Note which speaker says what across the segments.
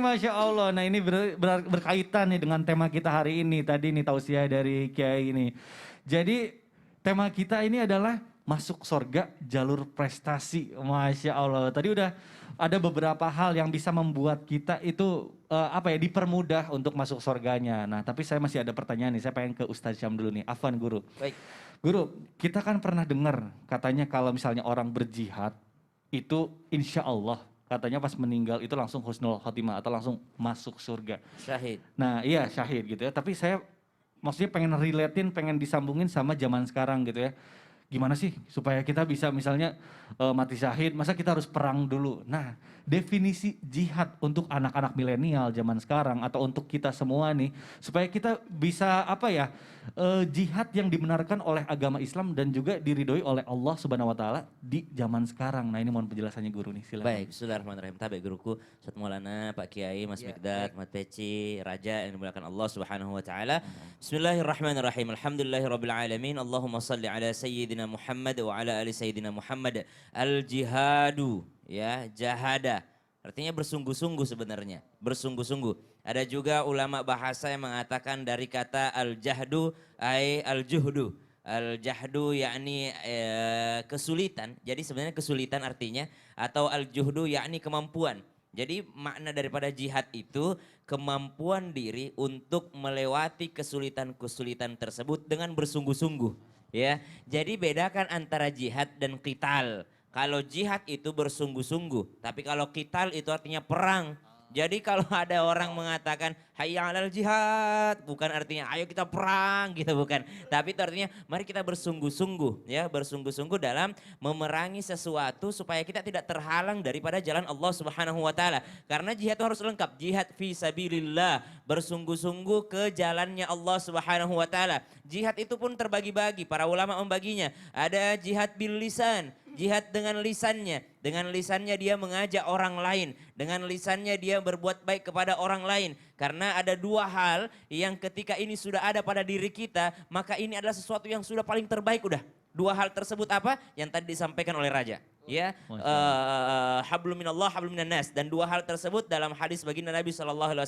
Speaker 1: Masya Allah. Nah ini berkaitan nih dengan tema kita hari ini. Tadi nih tausiah dari Kiai ini. Jadi tema kita ini adalah masuk surga jalur prestasi. Masya Allah. Tadi udah ada beberapa hal yang bisa membuat kita itu dipermudah untuk masuk surganya. Nah tapi saya masih ada pertanyaan nih. Saya pengen ke Ustadz Syam dulu nih. Afwan Guru.
Speaker 2: Baik.
Speaker 1: Guru, kita kan pernah dengar katanya kalau misalnya orang berjihad itu insya Allah katanya pas meninggal itu langsung husnul khotimah atau langsung masuk surga.
Speaker 2: Syahid.
Speaker 1: Nah iya syahid gitu ya, tapi saya maksudnya pengen relatein, pengen disambungin sama zaman sekarang gitu ya. Gimana sih supaya kita bisa misalnya mati syahid, masa kita harus perang dulu. Nah definisi jihad untuk anak-anak milenial zaman sekarang atau untuk kita semua nih. Supaya kita bisa jihad yang dibenarkan oleh agama Islam dan juga diridhoi oleh Allah Subhanahu Wa Taala di zaman sekarang. Nah ini mohon penjelasannya Guru nih, silakan.
Speaker 2: Baik, bismillahirrahmanirrahim. Tabe guruku, Ustaz Maulana, Pak Kiai, Mas Mikdad, Mas Peci, Raja yang dimuliakan Allah Subhanahu wa taala. Bismillahirrahmanirrahim. Alhamdulillahirabbil alamin. Allahumma shalli ala sayyidina Muhammad wa ala ali sayyidina Muhammad. Al jihadu, ya, jahada. Artinya bersungguh-sungguh sebenarnya, bersungguh-sungguh. Ada juga ulama bahasa yang mengatakan dari kata al-jahdu ay al-juhdu. Al-jahdu yakni kesulitan. Jadi sebenarnya kesulitan artinya atau al-juhdu yakni kemampuan. Jadi makna daripada jihad itu kemampuan diri untuk melewati kesulitan-kesulitan tersebut dengan bersungguh-sungguh, ya. Jadi bedakan antara jihad dan qital. Kalau jihad itu bersungguh-sungguh, tapi kalau qital itu artinya perang. Jadi kalau ada orang mengatakan hayya 'alal jihad, bukan artinya ayo kita perang gitu, bukan. Tapi itu artinya mari kita bersungguh-sungguh, ya, bersungguh-sungguh dalam memerangi sesuatu supaya kita tidak terhalang daripada jalan Allah Subhanahu wa taala. Karena jihad itu harus lengkap, jihad fi sabilillah, bersungguh-sungguh ke jalannya Allah Subhanahu wa taala. Jihad itu pun terbagi-bagi, para ulama membaginya. Ada jihad bil lisan, jihad dengan lisannya. Dengan lisannya dia mengajak orang lain. Dengan lisannya dia berbuat baik kepada orang lain. Karena ada dua hal yang ketika ini sudah ada pada diri kita, maka ini adalah sesuatu yang sudah paling terbaik udah. Dua hal tersebut apa? Yang tadi disampaikan oleh Raja. Ya, hablum minallah, hablum minan nas. Dan dua hal tersebut dalam hadis baginda Nabi SAW,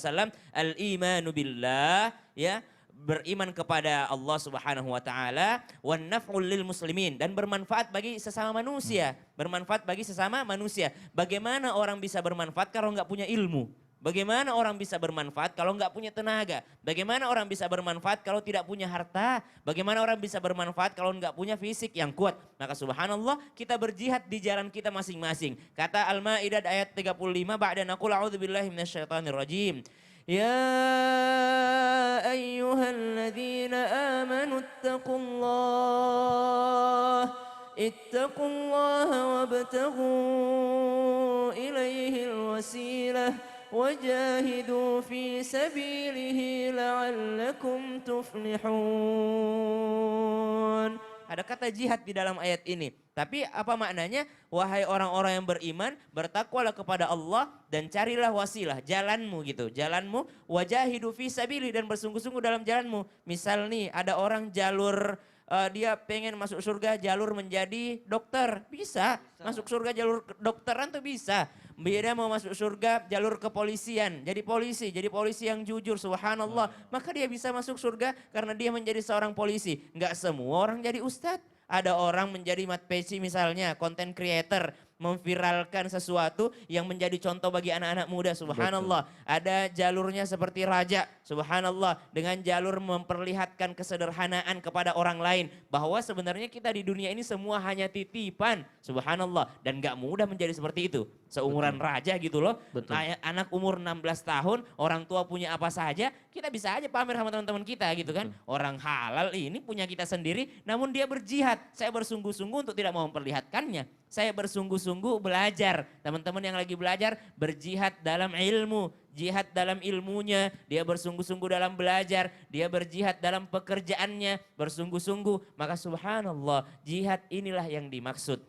Speaker 2: al-imanu billah, ya, beriman kepada Allah Subhanahu wa taala, wan naf'ul lil muslimin, dan bermanfaat bagi sesama manusia, bermanfaat bagi sesama manusia. Bagaimana orang bisa bermanfaat kalau nggak punya ilmu? Bagaimana orang bisa bermanfaat kalau nggak punya tenaga? Bagaimana orang bisa bermanfaat kalau tidak punya harta? Bagaimana orang bisa bermanfaat kalau nggak punya fisik yang kuat? Maka subhanallah kita berjihad di jalan kita masing-masing. Kata Al-Maidah ayat 35, ba'da naqul a'udzubillahi minasyaitonir rajim. يا أيها الذين آمنوا اتقوا الله وابتغوا إليه الوسيلة وجاهدوا في سبيله لعلكم تفلحون. Ada kata jihad di dalam ayat ini. Tapi apa maknanya? Wahai orang-orang yang beriman, bertakwalah kepada Allah dan carilah wasilah, jalanmu gitu. Jalanmu, wajahidu fi sabili, dan bersungguh-sungguh dalam jalanmu. Misal nih ada orang jalur, dia pengen masuk surga jalur menjadi dokter. Bisa. Masuk surga jalur dokteran tuh bisa. Dia mau masuk surga jalur kepolisian, jadi polisi yang jujur, subhanallah. Maka dia bisa masuk surga karena dia menjadi seorang polisi. Enggak semua orang jadi ustadz. Ada orang menjadi Mat Peci misalnya, content creator, memviralkan sesuatu yang menjadi contoh bagi anak-anak muda, subhanallah. Betul. Ada jalurnya seperti Raja, subhanallah, dengan jalur memperlihatkan kesederhanaan kepada orang lain. Bahwa sebenarnya kita di dunia ini semua hanya titipan, subhanallah. Dan gak mudah menjadi seperti itu. Seumuran betul. Raja gitu loh. Betul. Anak umur 16 tahun, orang tua punya apa saja, kita bisa aja pamer sama teman-teman kita gitu kan. Betul. Orang halal ini punya kita sendiri, namun dia berjihad. Saya bersungguh-sungguh untuk tidak mau memperlihatkannya. Saya bersungguh-sungguh belajar. Teman-teman yang lagi belajar, berjihad dalam ilmu. Jihad dalam ilmunya, dia bersungguh-sungguh dalam belajar. Dia berjihad dalam pekerjaannya, bersungguh-sungguh. Maka subhanallah, jihad inilah yang dimaksud.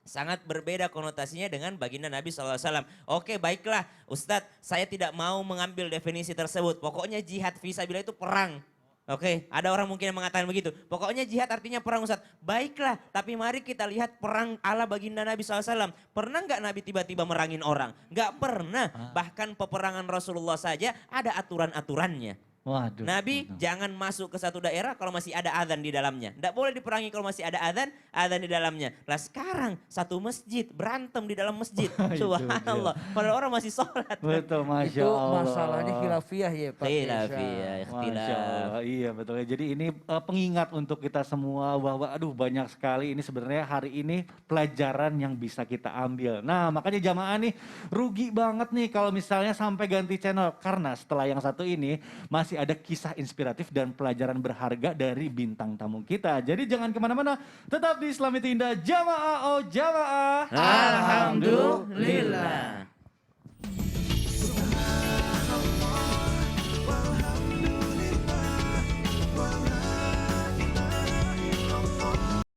Speaker 2: Sangat berbeda konotasinya dengan baginda Nabi SAW. Oke baiklah Ustadz, saya tidak mau mengambil definisi tersebut. Pokoknya jihad fisabilillah itu perang. Oke, ada orang mungkin yang mengatakan begitu. Pokoknya jihad artinya perang Ustaz. Baiklah, tapi mari kita lihat perang ala baginda Nabi SAW. Pernah nggak Nabi tiba-tiba merangin orang? Nggak pernah. Bahkan peperangan Rasulullah saja ada aturan-aturannya.
Speaker 1: Waduh.
Speaker 2: Nabi jangan masuk ke satu daerah kalau masih ada azan di dalamnya. Tidak boleh diperangi kalau masih ada azan di dalamnya. Lah sekarang satu masjid berantem di dalam masjid.
Speaker 1: Itu
Speaker 2: Subhanallah. Padahal orang masih sholat.
Speaker 1: Betul, Masya
Speaker 3: Itu
Speaker 1: Allah.
Speaker 3: masalahnya khilafiyah ya Pak.
Speaker 2: Khilafiyah,
Speaker 1: Masya
Speaker 2: ikhtilaf.
Speaker 1: Allah, iya betul. Jadi ini pengingat untuk kita semua bahwa aduh banyak sekali ini sebenarnya hari ini pelajaran yang bisa kita ambil. Nah makanya jamaah nih rugi banget nih kalau misalnya sampai ganti channel. Karena setelah yang satu ini masih ada kisah inspiratif dan pelajaran berharga dari bintang tamu kita. Jadi jangan kemana-mana, tetap di Islam Itu Indah. Jamaah oh jamaah.
Speaker 2: Alhamdulillah.